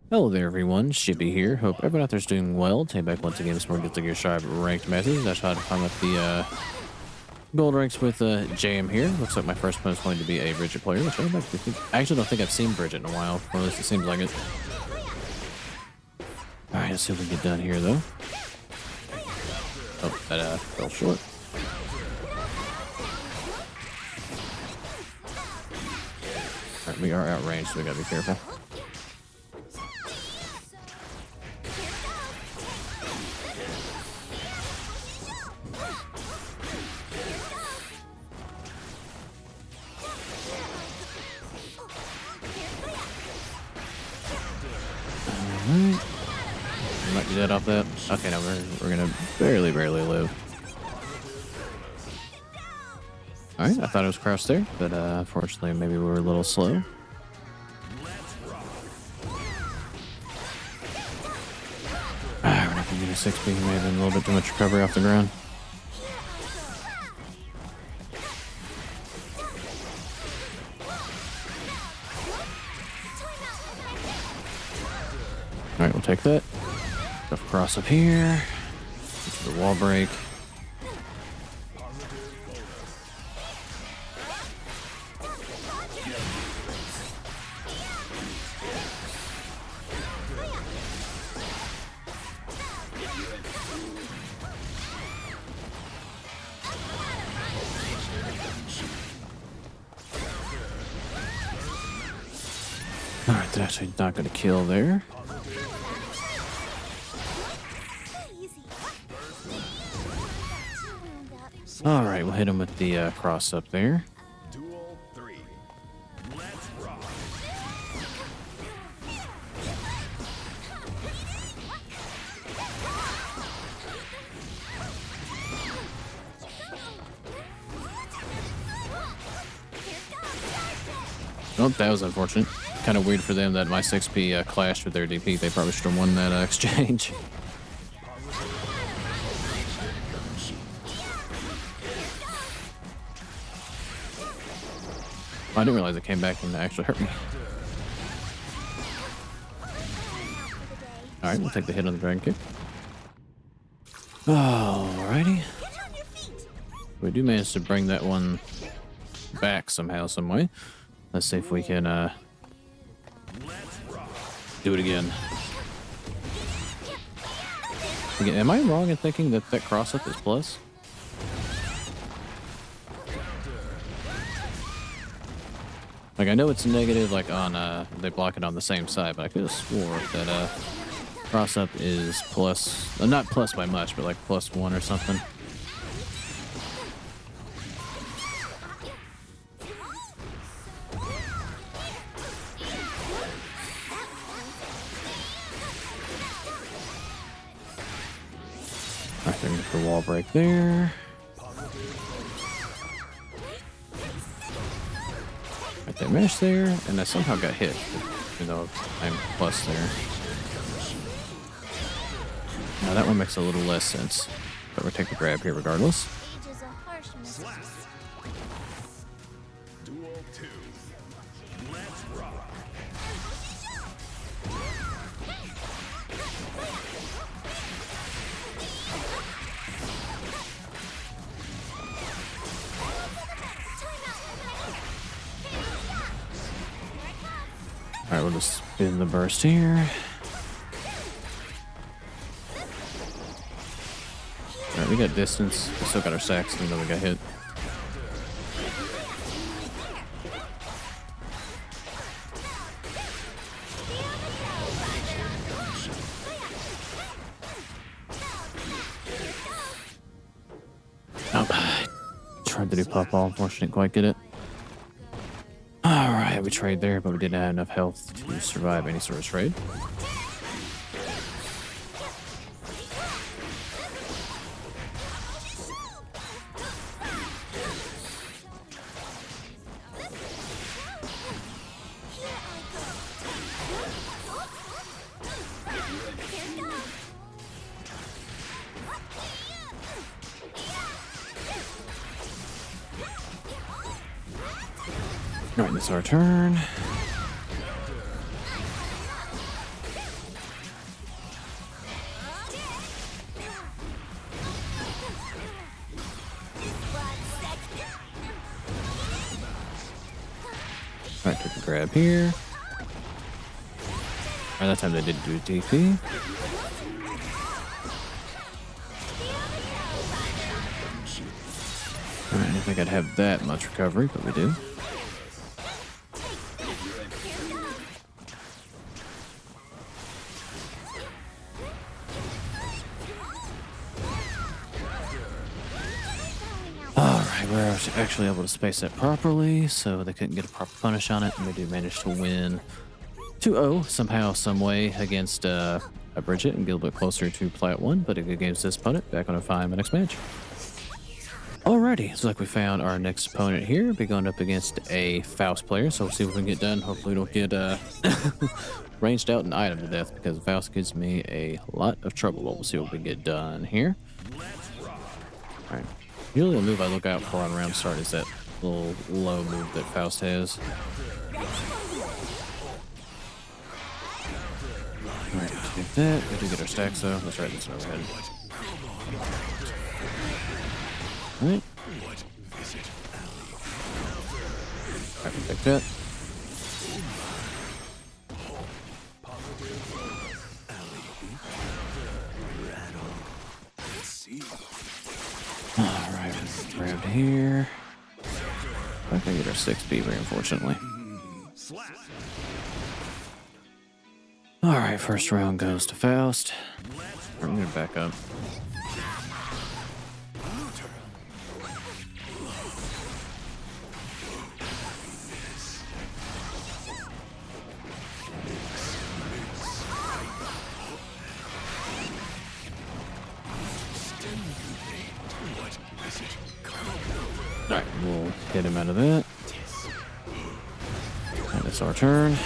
Hello there everyone, Shippy here. Hope everyone out there's doing well. Take back once again this morning to get Shy ranked matches. I tried to climb up the gold ranks with JM here. Looks like my first opponent is going to be a Bridget player, which I don't like to think. I actually don't think I've seen Bridget in a while, or at least it seems like it. Alright, let's see if we can get done here though. Oh, that fell short. Alright, we are outranged, so we gotta be careful. Might be dead off that. Okay, no, we're gonna barely live. Alright, I thought it was crossed there, but unfortunately maybe we were a little slow. We're not gonna get a 6B, may have been a little bit too much recovery off the ground. Alright, we'll take that. Go across up here. Get to the wall break. Alright, that's actually not going to kill there. Alright, we'll hit him with the cross up there. Duel 3. Let's rock. Oh, that was unfortunate. Kind of weird for them that my 6P clashed with their DP. They probably should have won that exchange. I didn't realize it came back and actually hurt me. Alright, we'll take the hit on the dragon kick. Alrighty. We do manage to bring that one back somehow, some way. Let's see if we can do it again. Am I wrong in thinking that that cross-up is plus? Like, I know it's negative, like, on, they block it on the same side, but I could have swore that, cross-up is plus, not plus by much, but like +1 or something. Alright, they're gonna get the wall break there. They meshed there, and I somehow got hit, even though I'm plus there. Now that one makes a little less sense, but we'll take the grab here regardless. Duel 2. Let's rock. Alright, we'll just spin the burst here. Alright, we got distance. We still got our sacks, even though we got hit. Oh, tried to do pop ball, unfortunately, didn't quite get it. Alright, we trade there, but we didn't have enough health to survive any sort of trade. Alright, it's our turn. Alright, took a grab here. Alright, that time they did do DP. Alright, I didn't think I'd have that much recovery, but we do. Alright, we're actually able to space that properly, so they couldn't get a proper punish on it, and we do manage to win 2-0 somehow, some way against Bridget and get a little bit closer to Plat 1, but a good game to this opponent. Back on a 5 next match. Alrighty, looks like we found our next opponent here. Be going up against a Faust player, so we'll see what we can get done. Hopefully we don't get ranged out and item to death, because Faust gives me a lot of trouble. But we'll see what we can get done here. Alright. Usually the move I look out for on round start is that little low move that Faust has. Alright, take that. We do get our stacks though. That's right, that's an overhead. Alright. Alright, we'll take that. Alright, grabbed here. I think get our 6B very unfortunately. Alright, first round goes to Faust. I'm gonna back up. Alright, we'll get him out of that. And it's our turn.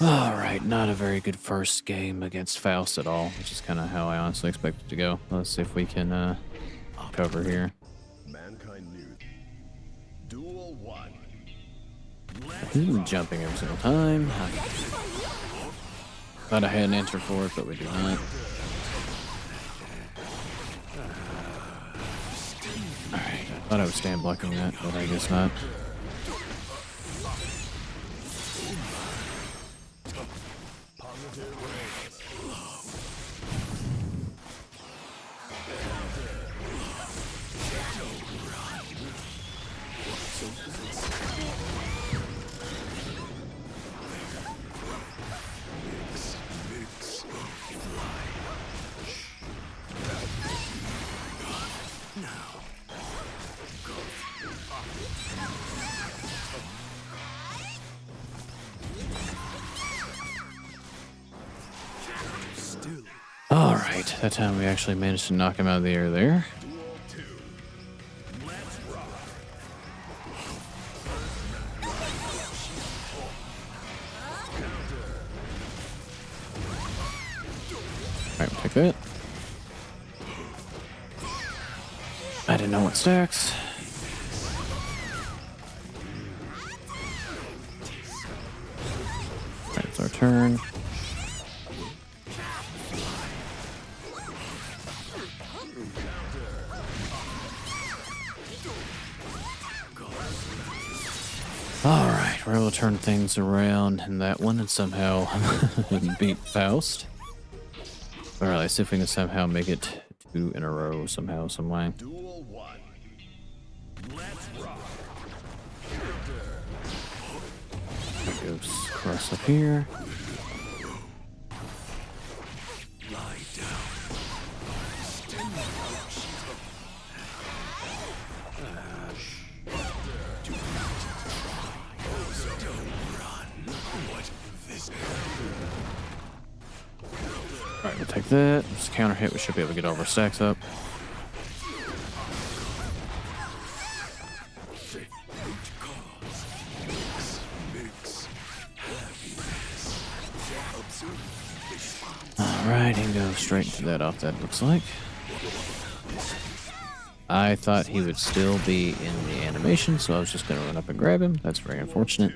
Alright, not a very good first game against Faust at all, which is kind of how I honestly expected to go. Let's see if we can cover here. Mankind News. Duel 1. He's been jumping every single time. Thought I had an answer for it, but we do not. Alright, I thought I would stand blocking that, but I guess not. Alright, that time we actually managed to knock him out of the air there. Alright, we'll take that. I didn't know what stacks. Alright, it's our turn. Alright, we're able to turn things around in that one and somehow beat Faust. Alright, let's see if we can somehow make it 2 in a row somehow, some way. Duel 1. Let's rock. Goes cross up here. Lie down. Alright, we'll take that. Just counter hit, we should be able to get all of our stacks up. Alright, and go straight into that off that looks like. I thought he would still be in the animation, so I was just going to run up and grab him. That's very unfortunate.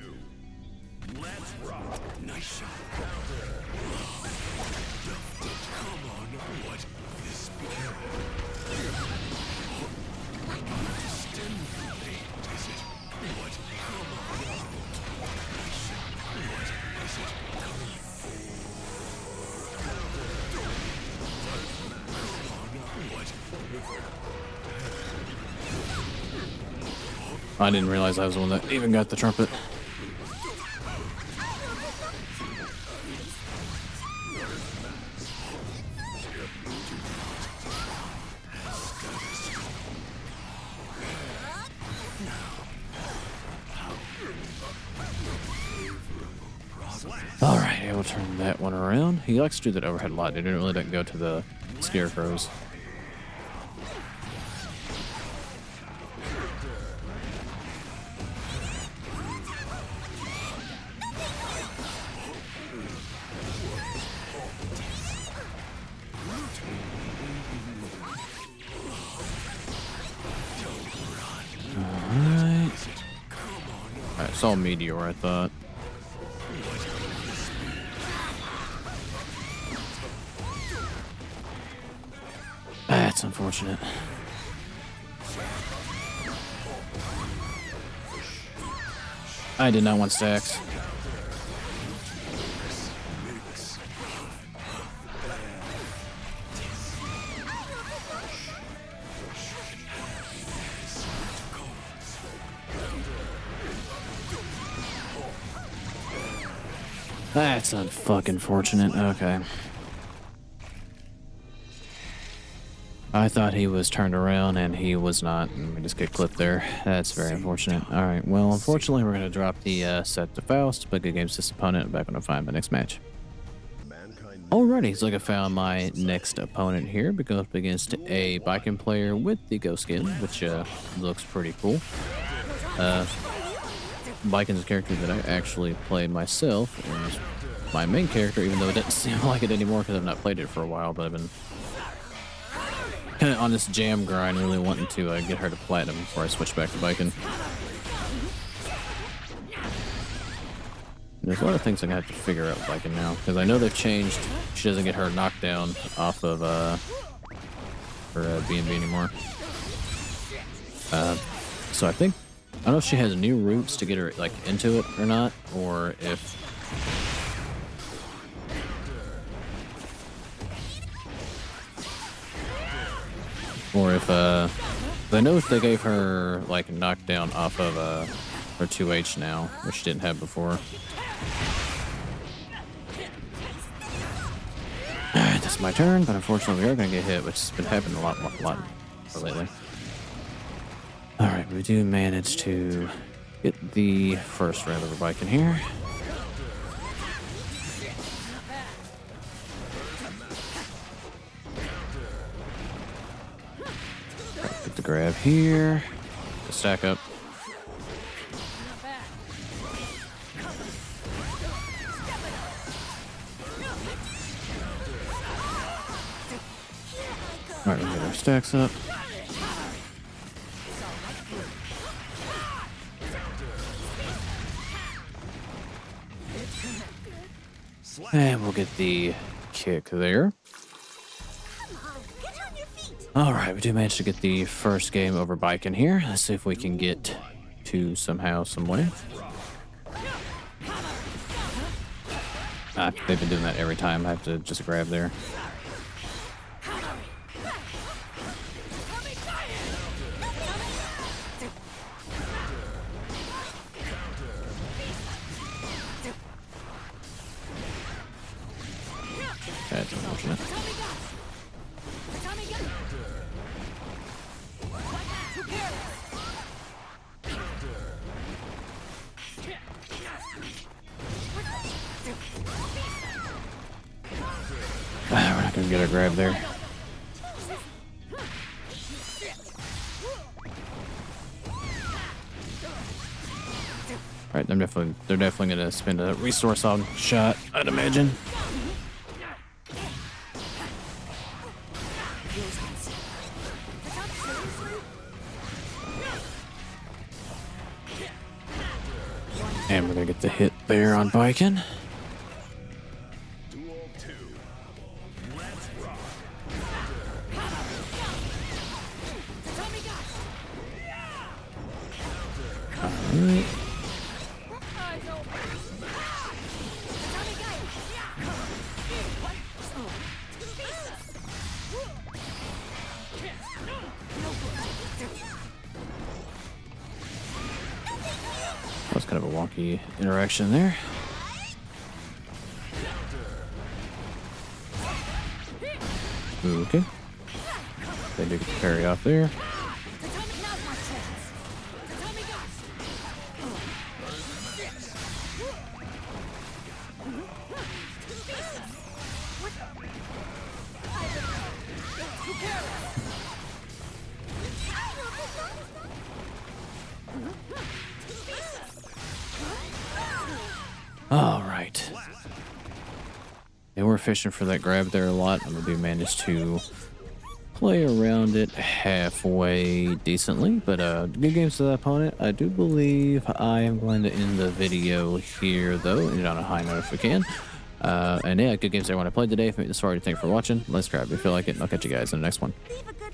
I didn't realize I was the one that even got the trumpet. Alright, I will turn that one around. He likes to do that overhead a lot. He didn't really let go to the scarecrows. Alright, I saw Meteor, I thought. That's unfortunate. I did not want stacks. That's unfucking fortunate. Okay. I thought he was turned around and he was not, and we just get clipped there. That's very unfortunate. Alright, well, unfortunately, we're going to drop the set to Faust, but good games to this opponent. Back when I find my next match. Alrighty, so I found my next opponent here. We go up against a Baiken player with the ghost skin, which looks pretty cool. Baiken's a character that I actually played myself, and is my main character, even though it doesn't seem like it anymore because I've not played it for a while, but I've been kind of on this jam grind, really wanting to get her to platinum before I switch back to Baiken. There's a lot of things I'm gonna have to figure out with Baiken now, because I know they've changed. She doesn't get her knockdown off of her B&B anymore. So I think, I don't know if she has new routes to get her like into it or not, or if I know if they gave her like knockdown off of her 2H now, which she didn't have before. Alright, that's my turn, but unfortunately we are gonna get hit, which has been happening a lot more lately. Alright, we do manage to get the first round of a Baiken here. Get the grab here. Stack up. Alright, we get our stacks up. And we'll get the kick there. Alright, we do manage to get the first game over Baiken here. Let's see if we can get to somehow, some way. They've been doing that every time. I have to just grab there. That's unfortunate. We're not gonna get a grab there. Alright, they're definitely gonna spend a resource on shot, I'd imagine. And we're gonna get the hit there on Baiken. Alright. That's kind of a wonky interaction there. Okay. They do get the parry off there. All right. They were fishing for that grab there a lot. I'm gonna do manage to play around it halfway decently, but good games to that opponent. I do believe I am going to end the video here though, end on a high note if we can. And yeah, good games everyone I played today. If you made this far, thank you for watching. Let's grab if you feel like it, and I'll catch you guys in the next one. Leave a good